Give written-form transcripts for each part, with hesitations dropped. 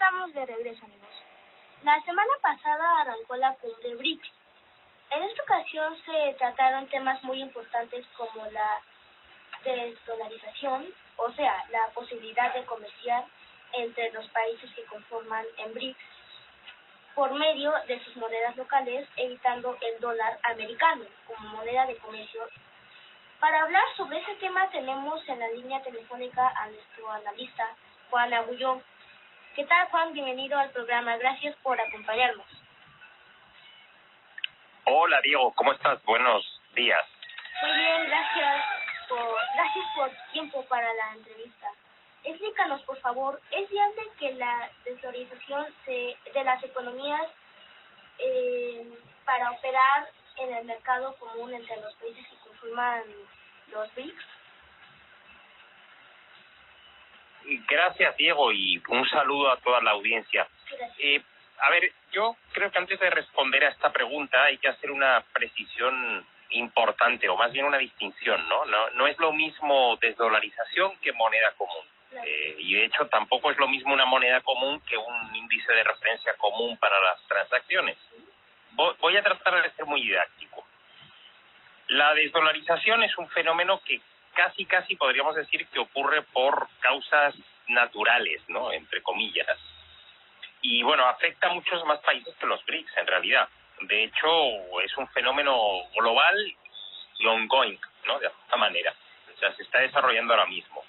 estamos de regreso, amigos. La semana pasada arrancó la cumbre BRICS. En esta ocasión se trataron temas muy importantes como la desdolarización, o sea, la posibilidad de comerciar entre los países que conforman en BRICS por medio de sus monedas locales, evitando el dólar americano como moneda de comercio. Para hablar sobre ese tema tenemos en la línea telefónica a nuestro analista, Juan Agulló. ¿Qué tal, Juan? Bienvenido al programa. Gracias por acompañarnos. Hola, Diego. ¿Cómo estás? Buenos días. Muy bien, gracias por tiempo para la entrevista. Explícanos, por favor, ¿es viable que la desdolarización de las economías para operar en el mercado común entre los países que conforman los BRICS? Gracias, Diego, y un saludo a toda la audiencia. A ver, yo creo que antes de responder a esta pregunta hay que hacer una precisión importante, o más bien una distinción, ¿no? No es lo mismo desdolarización que moneda común. Claro. Y de hecho tampoco es lo mismo una moneda común que un índice de referencia común para las transacciones. Voy a tratar de ser muy didáctico. La desdolarización es un fenómeno que casi podríamos decir que ocurre por causas naturales, ¿no? Entre comillas. Y bueno, afecta a muchos más países que los BRICS en realidad. De hecho, es un fenómeno global y ongoing, ¿no? De alguna manera. O sea, se está desarrollando ahora mismo.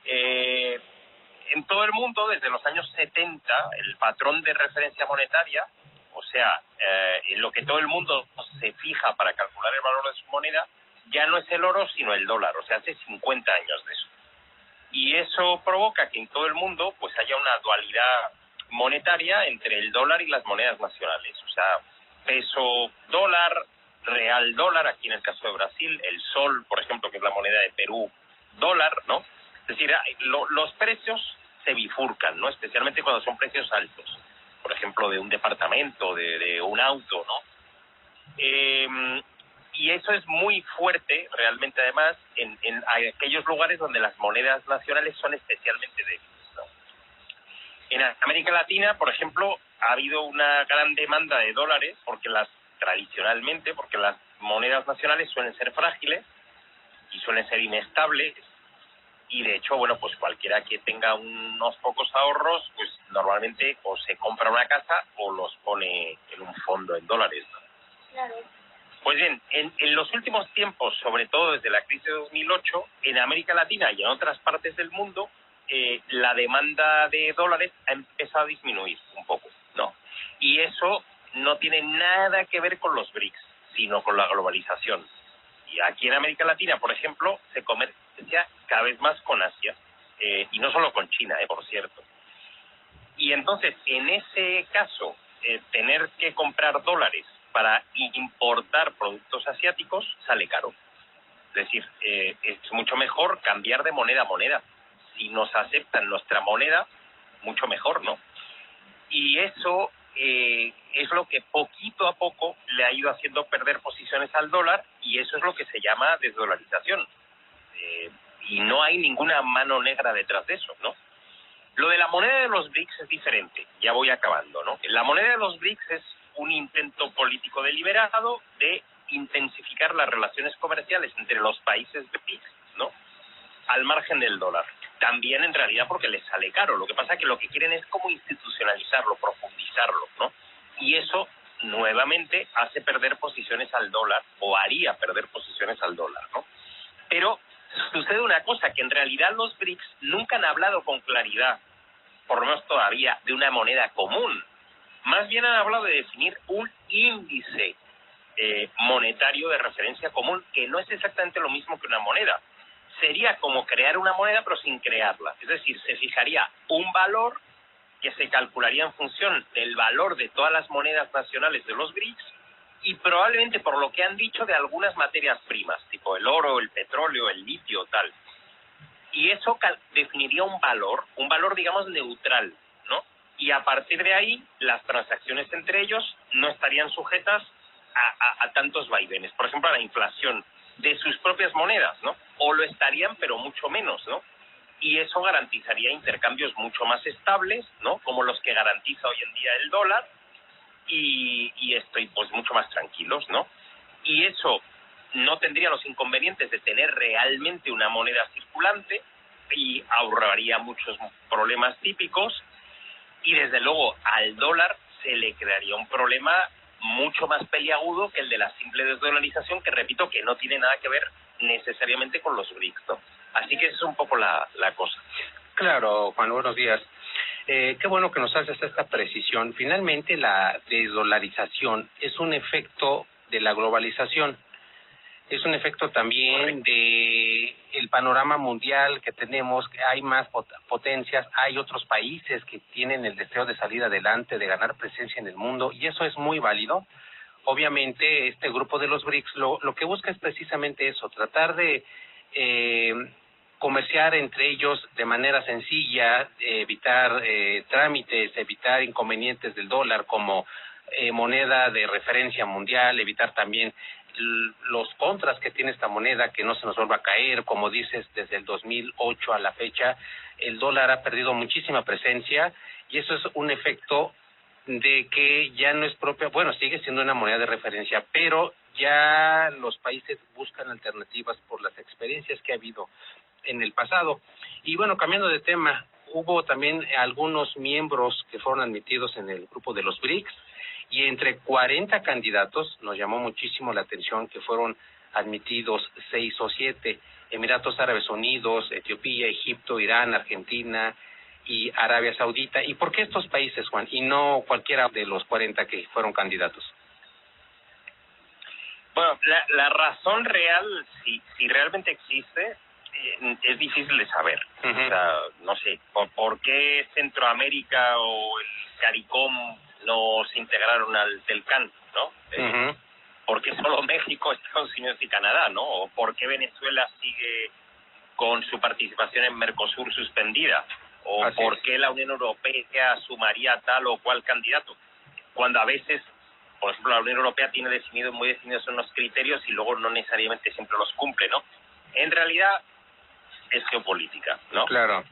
En todo el mundo, desde los años 70, el patrón de referencia monetaria, o sea, en lo que todo el mundo se fija para calcular el valor de su moneda, ya no es el oro, sino el dólar. O sea, hace 50 años de eso. Y eso provoca que en todo el mundo pues haya una dualidad monetaria entre el dólar y las monedas nacionales. O sea, peso dólar, real dólar, aquí en el caso de Brasil, el sol, por ejemplo, que es la moneda de Perú, dólar, ¿no? Es decir, los precios se bifurcan, ¿no? Especialmente cuando son precios altos. Por ejemplo, de un departamento, de un auto, ¿no? Y eso es muy fuerte, realmente, además, en aquellos lugares donde las monedas nacionales son especialmente débiles, ¿no? En América Latina, por ejemplo, ha habido una gran demanda de dólares porque las monedas nacionales suelen ser frágiles y suelen ser inestables. Y de hecho, bueno, pues cualquiera que tenga unos pocos ahorros, pues normalmente o se compra una casa o los pone en un fondo en dólares, ¿no? Claro. Pues bien, en los últimos tiempos, sobre todo desde la crisis de 2008, en América Latina y en otras partes del mundo, la demanda de dólares ha empezado a disminuir un poco, ¿no? Y eso no tiene nada que ver con los BRICS, sino con la globalización. Y aquí en América Latina, por ejemplo, se comercia cada vez más con Asia, y no solo con China, por cierto. Y entonces, en ese caso, tener que comprar dólares para importar productos asiáticos sale caro. Es decir, es mucho mejor cambiar de moneda a moneda. Si nos aceptan nuestra moneda, mucho mejor, ¿no? Y eso es lo que poquito a poco le ha ido haciendo perder posiciones al dólar, y eso es lo que se llama desdolarización. Y no hay ninguna mano negra detrás de eso, ¿no? Lo de la moneda de los BRICS es diferente, ya voy acabando, ¿no? La moneda de los BRICS es un intento político deliberado de intensificar las relaciones comerciales entre los países BRICS, ¿no? Al margen del dólar. También en realidad porque les sale caro. Lo que pasa es que lo que quieren es como institucionalizarlo, profundizarlo, ¿no? Y eso nuevamente hace perder posiciones al dólar, o haría perder posiciones al dólar, ¿no? Pero sucede una cosa, que en realidad los BRICS nunca han hablado con claridad, por lo menos todavía, de una moneda común. Más bien han hablado de definir un índice monetario de referencia común, que no es exactamente lo mismo que una moneda. Sería como crear una moneda pero sin crearla. Es decir, se fijaría un valor que se calcularía en función del valor de todas las monedas nacionales de los BRICS, y probablemente, por lo que han dicho, de algunas materias primas, tipo el oro, el petróleo, el litio, tal. Y eso definiría un valor, digamos, neutral, ¿no? Y a partir de ahí, las transacciones entre ellos no estarían sujetas a tantos vaivenes. Por ejemplo, a la inflación de sus propias monedas, ¿no? O lo estarían, pero mucho menos, ¿no? y eso garantizaría intercambios mucho más estables, ¿no? Como los que garantiza hoy en día el dólar, y estoy pues mucho más tranquilos, ¿no? Y eso no tendría los inconvenientes de tener realmente una moneda circulante y ahorraría muchos problemas típicos, y desde luego al dólar se le crearía un problema mucho más peliagudo que el de la simple desdolarización, que repito que no tiene nada que ver necesariamente con los BRICS, ¿no? Así que esa es un poco la cosa. Claro, Juan, buenos días. Qué bueno que nos haces esta precisión. Finalmente, la desdolarización es un efecto de la globalización. Es un efecto también de el panorama mundial que tenemos, que hay más potencias, hay otros países que tienen el deseo de salir adelante, de ganar presencia en el mundo, y eso es muy válido. Obviamente, este grupo de los BRICS lo que busca es precisamente eso, tratar de comerciar entre ellos de manera sencilla, evitar trámites, evitar inconvenientes del dólar como moneda de referencia mundial, evitar también los contras que tiene esta moneda, que no se nos vuelva a caer. Como dices, desde el 2008 a la fecha, el dólar ha perdido muchísima presencia, y eso es un efecto de que ya no es propia, bueno, sigue siendo una moneda de referencia, pero ya los países buscan alternativas por las experiencias que ha habido en el pasado. Y bueno, cambiando de tema, hubo también algunos miembros que fueron admitidos en el grupo de los BRICS, y entre 40 candidatos nos llamó muchísimo la atención que fueron admitidos 6 o 7, Emiratos Árabes Unidos, Etiopía, Egipto, Irán, Argentina y Arabia Saudita. ¿Y por qué estos países, Juan, y no cualquiera de los 40 que fueron candidatos? Bueno, la razón real, si realmente existe, es difícil de saber. Uh-huh. O sea, no sé, ¿por qué Centroamérica o el CARICOM no se integraron al TELCAN, ¿no? Uh-huh. ¿Por qué solo México, Estados Unidos y Canadá, ¿no? ¿O por qué Venezuela sigue con su participación en Mercosur suspendida? ¿O Así por es. qué la Unión Europea sumaría a tal o cual candidato? Cuando a veces, por ejemplo, la Unión Europea tiene muy definidos unos criterios y luego no necesariamente siempre los cumple, ¿no? En realidad es geopolítica, ¿no? Claro.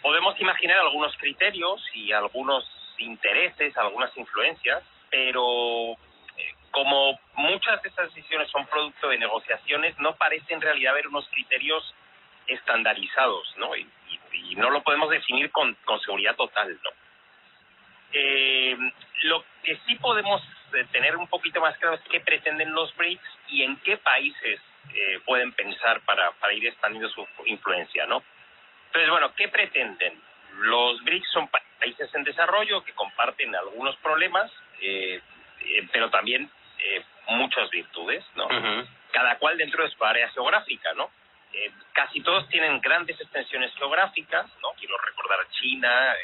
Podemos imaginar algunos criterios y algunos intereses, algunas influencias, pero como muchas de estas decisiones son producto de negociaciones, no parece en realidad haber unos criterios estandarizados, ¿no? Y no lo podemos definir con seguridad total, ¿no? Lo que sí podemos tener un poquito más claro es qué pretenden los BRICS y en qué países pueden pensar para ir expandiendo su influencia, ¿no? Entonces, bueno, ¿qué pretenden? Los BRICS son países en desarrollo que comparten algunos problemas, pero también muchas virtudes, ¿no? Uh-huh. Cada cual dentro de su área geográfica, ¿no? Casi todos tienen grandes extensiones geográficas, ¿no? Quiero recordar China,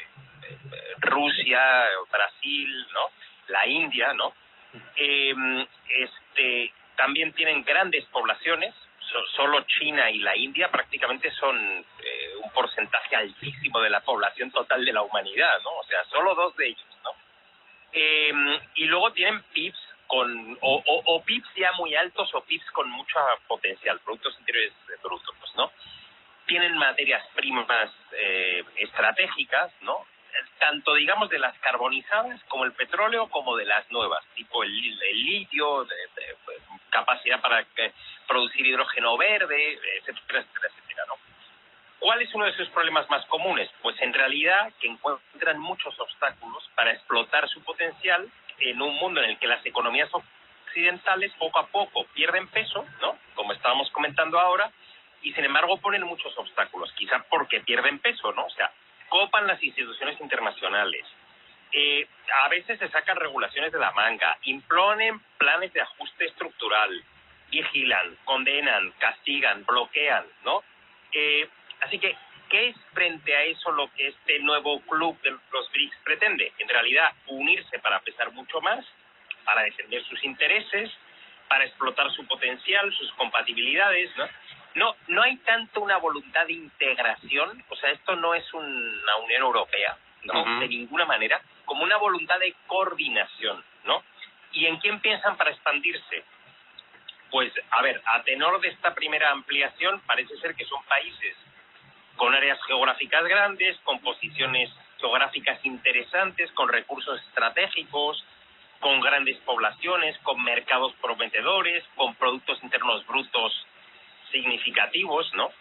Rusia, Brasil, ¿no? La India, ¿no? También tienen grandes poblaciones. Solo China y la India prácticamente son un porcentaje altísimo de la población total de la humanidad, ¿no? O sea, solo 2 de ellos, ¿no? Y luego tienen PIBs o PIBs ya muy altos o PIBs con mucho potencial, productos interiores brutos, ¿no? Tienen materias primas estratégicas, ¿no? Tanto, digamos, de las carbonizadas como el petróleo, como de las nuevas, tipo el litio, de capacidad para producir hidrógeno verde, etcétera, etcétera, etcétera, ¿no? ¿Cuál es uno de sus problemas más comunes? Pues en realidad que encuentran muchos obstáculos para explotar su potencial en un mundo en el que las economías occidentales poco a poco pierden peso, ¿no? Como estábamos comentando ahora, y sin embargo ponen muchos obstáculos, quizá porque pierden peso, ¿no? O sea, copan las instituciones internacionales, a veces se sacan regulaciones de la manga, imponen planes de ajuste estructural, vigilan, condenan, castigan, bloquean, ¿no? Así que, ¿qué es frente a eso lo que este nuevo club de los BRICS pretende? En realidad, unirse para pesar mucho más, para defender sus intereses, para explotar su potencial, sus compatibilidades, ¿no? No hay tanto una voluntad de integración, o sea, esto no es una Unión Europea, ¿no? Uh-huh. De ninguna manera, como una voluntad de coordinación, ¿no? ¿Y en quién piensan para expandirse? Pues, a ver, a tenor de esta primera ampliación, parece ser que son países con áreas geográficas grandes, con posiciones geográficas interesantes, con recursos estratégicos, con grandes poblaciones, con mercados prometedores, con productos internos brutos significativos, ¿no?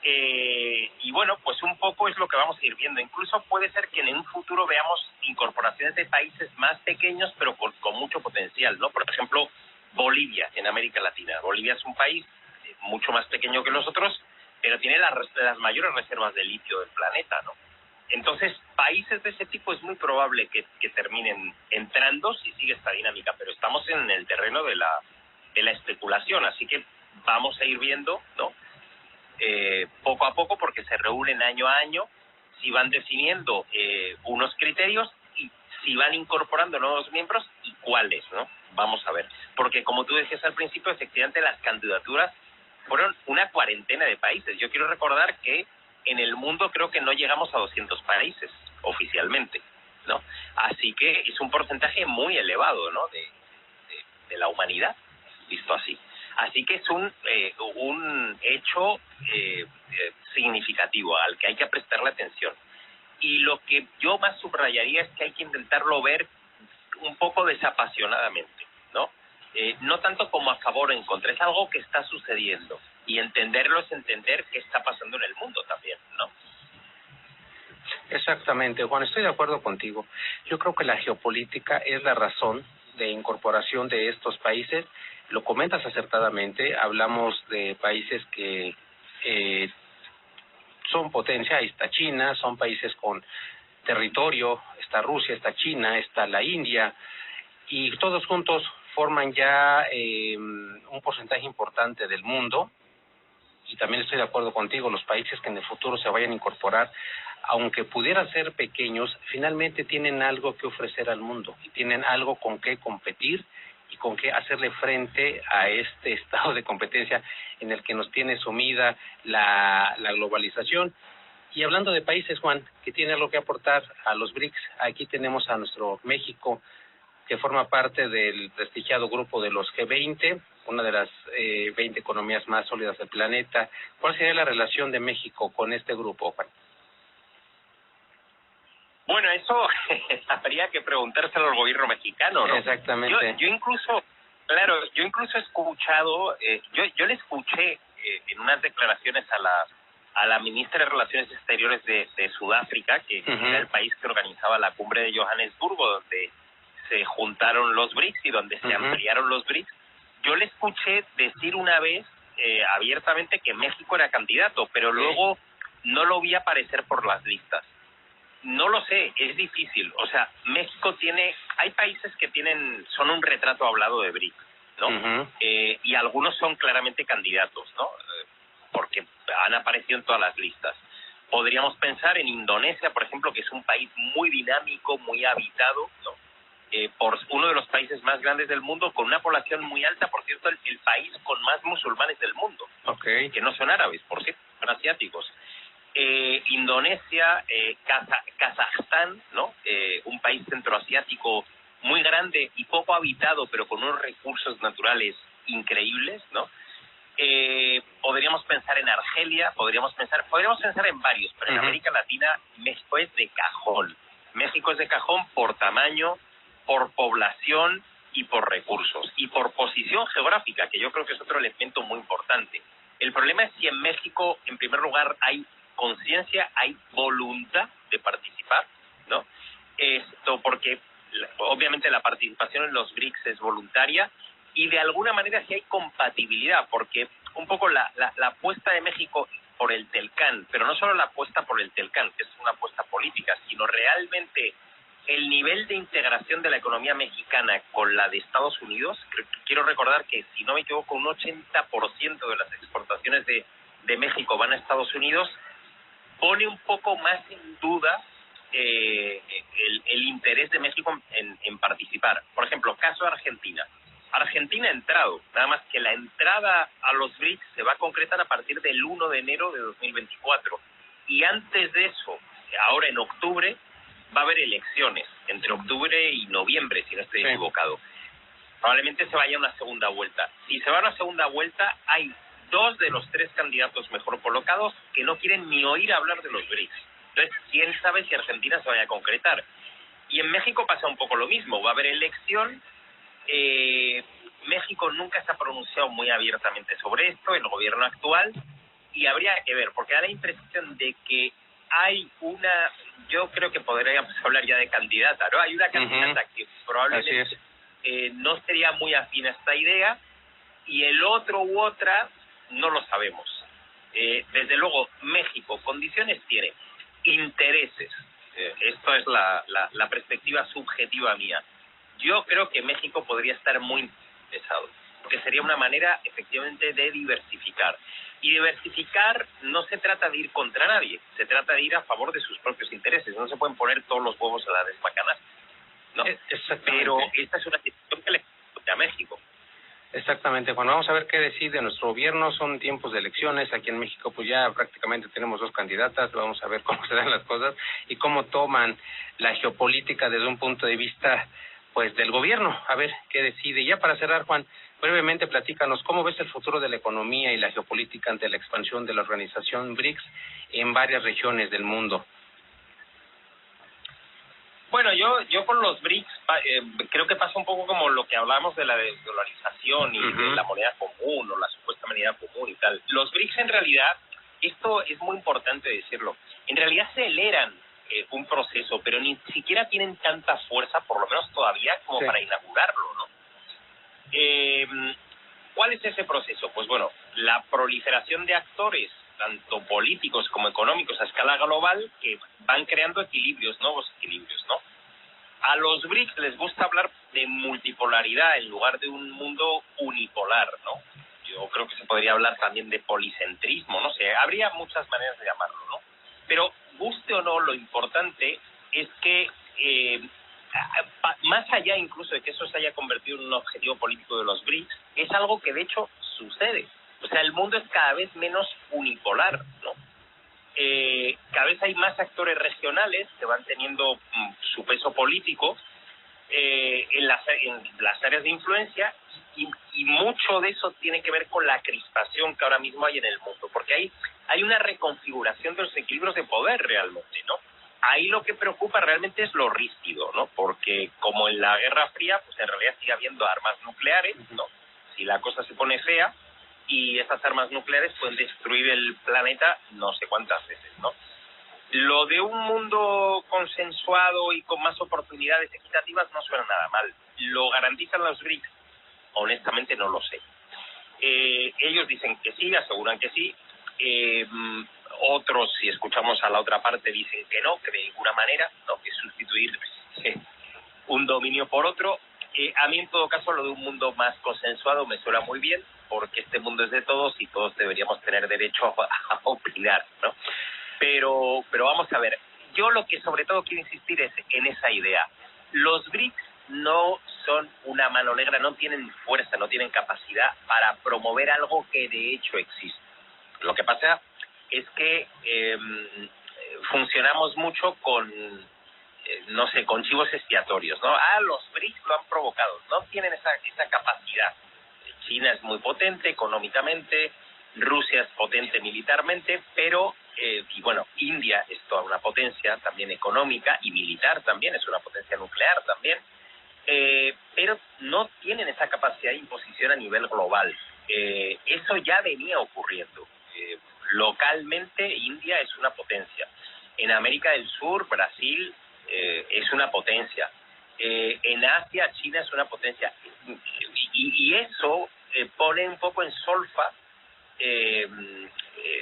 Y bueno, pues un poco es lo que vamos a ir viendo. Incluso puede ser que en un futuro veamos incorporaciones de países más pequeños, pero con mucho potencial, ¿no? Por ejemplo, Bolivia, en América Latina. Bolivia es un país mucho más pequeño que los otros, pero tiene las mayores reservas de litio del planeta, ¿no? Entonces, países de ese tipo es muy probable que terminen entrando si sigue esta dinámica, pero estamos en el terreno de la especulación, así que vamos a ir viendo, ¿no? Poco a poco, porque se reúnen año a año, si van definiendo unos criterios y si van incorporando nuevos miembros y cuáles, ¿no? Vamos a ver. Porque como tú decías al principio, efectivamente las candidaturas fueron una cuarentena de países. Yo quiero recordar que en el mundo creo que no llegamos a 200 países oficialmente, ¿no? Así que es un porcentaje muy elevado, ¿no? de la humanidad, visto así. Así que es un hecho significativo al que hay que prestarle atención. Y lo que yo más subrayaría es que hay que intentarlo ver un poco desapasionadamente, ¿no? No tanto como a favor o en contra, es algo que está sucediendo. Y entenderlo es entender qué está pasando en el mundo también, ¿no? Exactamente, Juan, estoy de acuerdo contigo. Yo creo que la geopolítica es la razón de incorporación de estos países. Lo comentas acertadamente, hablamos de países que son potencia, ahí está China, son países con territorio, está Rusia, está China, está la India, y todos juntos forman ya un porcentaje importante del mundo. Y también estoy de acuerdo contigo, los países que en el futuro se vayan a incorporar, aunque pudieran ser pequeños, finalmente tienen algo que ofrecer al mundo y tienen algo con qué competir y con qué hacerle frente a este estado de competencia en el que nos tiene sumida la globalización. Y hablando de países, Juan, que tiene algo que aportar a los BRICS, aquí tenemos a nuestro México, que forma parte del prestigiado grupo de los G20, una de las 20 economías más sólidas del planeta. ¿Cuál sería la relación de México con este grupo, Juan? Bueno, eso habría que preguntárselo al gobierno mexicano, ¿no? Exactamente. Yo incluso he escuchado, yo le escuché en unas declaraciones a la ministra de Relaciones Exteriores de Sudáfrica, que era el país que organizaba la cumbre de Johannesburgo, donde se juntaron los BRICS y donde se ampliaron los BRICS. Yo le escuché decir una vez abiertamente que México era candidato, pero luego no lo vi aparecer por las listas. No lo sé, es difícil. O sea, México hay países que son un retrato hablado de BRICS, ¿no? Y algunos son claramente candidatos, ¿no? Porque han aparecido en todas las listas. Podríamos pensar en Indonesia, por ejemplo, que es un país muy dinámico, muy habitado, ¿no? Por uno de los países más grandes del mundo, con una población muy alta, por cierto, el país con más musulmanes del mundo, que no son árabes, por cierto, son asiáticos. Indonesia, Kazajstán, ¿no? Un país centroasiático muy grande y poco habitado, pero con unos recursos naturales increíbles, ¿no? Podríamos pensar en Argelia, podríamos pensar en varios, pero en América Latina México es de cajón. México es de cajón por tamaño, por población y por recursos y por posición geográfica, que yo creo que es otro elemento muy importante. El problema es si en México, en primer lugar, hay conciencia, hay voluntad de participar, ¿no? Esto porque obviamente la participación en los BRICS es voluntaria y de alguna manera sí hay compatibilidad, porque un poco la apuesta de México por el TELCAN, pero no solo la apuesta por el TELCAN, que es una apuesta política, sino realmente el nivel de integración de la economía mexicana con la de Estados Unidos. Quiero recordar que, si no me equivoco, un 80% de las exportaciones de México van a Estados Unidos, pone un poco más en duda el interés de México en participar. Por ejemplo, caso de Argentina. Argentina ha entrado, nada más que la entrada a los BRICS se va a concretar a partir del 1 de enero de 2024. Y antes de eso, ahora en octubre, va a haber elecciones, entre octubre y noviembre, si no estoy equivocado. Probablemente se vaya a una segunda vuelta. Si se va a una segunda vuelta, hay 2 de los 3 candidatos mejor colocados que no quieren ni oír hablar de los BRICS. Entonces, ¿quién sabe si Argentina se vaya a concretar? Y en México pasa un poco lo mismo. Va a haber elección. México nunca se ha pronunciado muy abiertamente sobre esto, el gobierno actual, y habría que ver, porque da la impresión de que hay yo creo que podríamos hablar ya de candidata, ¿no? Hay una candidata que probablemente no sería muy afín a esta idea, y el otro u otra no lo sabemos. Desde luego, México condiciones tiene, intereses. Esto es la perspectiva subjetiva mía. Yo creo que México podría estar muy interesado, porque sería una manera efectivamente de diversificar. Y diversificar no se trata de ir contra nadie, se trata de ir a favor de sus propios intereses. No se pueden poner todos los huevos en la misma canasta, ¿no? Pero esta es una decisión que le corresponde a México. Exactamente, Juan. Vamos a ver qué decide nuestro gobierno. Son tiempos de elecciones. Aquí en México pues ya prácticamente tenemos 2 candidatas. Vamos a ver cómo se dan las cosas y cómo toman la geopolítica desde un punto de vista pues del gobierno. A ver qué decide. Ya para cerrar, Juan, brevemente platícanos cómo ves el futuro de la economía y la geopolítica ante la expansión de la organización BRICS en varias regiones del mundo. Bueno, yo con los BRICS creo que pasa un poco como lo que hablamos de la desdolarización y de la moneda común o la supuesta moneda común y tal. Los BRICS en realidad, esto es muy importante decirlo, en realidad aceleran un proceso, pero ni siquiera tienen tanta fuerza, por lo menos todavía, como para inaugurarlo, ¿no? ¿Cuál es ese proceso? Pues bueno, la proliferación de actores, tanto políticos como económicos a escala global, que van creando nuevos equilibrios, ¿no? A los BRICS les gusta hablar de multipolaridad en lugar de un mundo unipolar, ¿no? Yo creo que se podría hablar también de policentrismo, no sé, habría muchas maneras de llamarlo, ¿no? Pero, guste o no, lo importante es que más allá incluso de que eso se haya convertido en un objetivo político de los BRICS, es algo que de hecho sucede. O sea, el mundo es cada vez menos unipolar, ¿no? Cada vez hay más actores regionales que van teniendo su peso político en las áreas de influencia, y mucho de eso tiene que ver con la crispación que ahora mismo hay en el mundo, porque hay una reconfiguración de los equilibrios de poder realmente, ¿no? Ahí lo que preocupa realmente es lo ríspido, ¿no? Porque como en la Guerra Fría, pues en realidad sigue habiendo armas nucleares, ¿no? Si la cosa se pone fea, y estas armas nucleares pueden destruir el planeta no sé cuántas veces, ¿no? Lo de un mundo consensuado y con más oportunidades equitativas no suena nada mal. ¿Lo garantizan los BRICS? Honestamente no lo sé. Ellos dicen que sí, aseguran que sí. Otros, si escuchamos a la otra parte, dicen que no, que de ninguna manera, no, que sustituir un dominio por otro. A mí, en todo caso, lo de un mundo más consensuado me suena muy bien, porque este mundo es de todos y todos deberíamos tener derecho a opinar, ¿no? Pero vamos a ver, yo lo que sobre todo quiero insistir es en esa idea. Los BRICS no son una mano negra, no tienen fuerza, no tienen capacidad para promover algo que de hecho existe. Lo que pasa es que funcionamos mucho con, no sé, con chivos expiatorios, ¿no? Los BRICS lo han provocado, no tienen esa capacidad. China es muy potente económicamente, Rusia es potente militarmente, pero, y bueno, India es toda una potencia también económica y militar también, es una potencia nuclear también, pero no tienen esa capacidad de imposición a nivel global. Eso ya venía ocurriendo. Localmente, India es una potencia. En América del Sur, Brasil es una potencia. En Asia, China es una potencia. Y eso pone un poco en solfa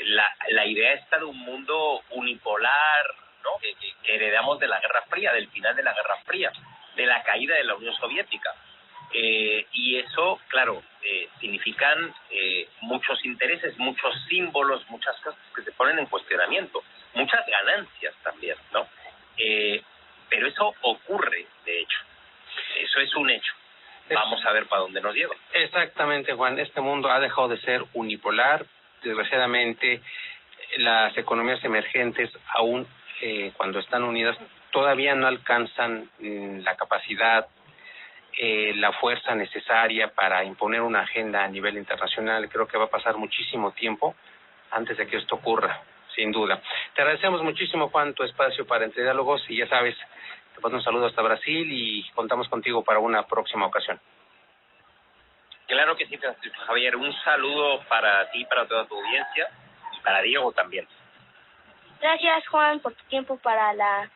la idea esta de un mundo unipolar, ¿no? que heredamos de la Guerra Fría, del final de la Guerra Fría, de la caída de la Unión Soviética. Y eso, claro, significan muchos intereses, muchos símbolos, muchas cosas que se ponen en cuestionamiento, muchas ganancias también, ¿no? Pero eso ocurre, de hecho. Eso es un hecho. Vamos a ver para dónde nos lleva. Exactamente, Juan. Este mundo ha dejado de ser unipolar. Desgraciadamente, las economías emergentes, aún cuando están unidas, todavía no alcanzan la capacidad la fuerza necesaria para imponer una agenda a nivel internacional. Creo que va a pasar muchísimo tiempo antes de que esto ocurra, sin duda. Te agradecemos muchísimo, Juan, tu espacio para Entre Diálogos, y ya sabes, te mando un saludo hasta Brasil y contamos contigo para una próxima ocasión. Claro que sí, Francisco Javier. Un saludo para ti, para toda tu audiencia y para Diego también. Gracias, Juan, por tu tiempo para la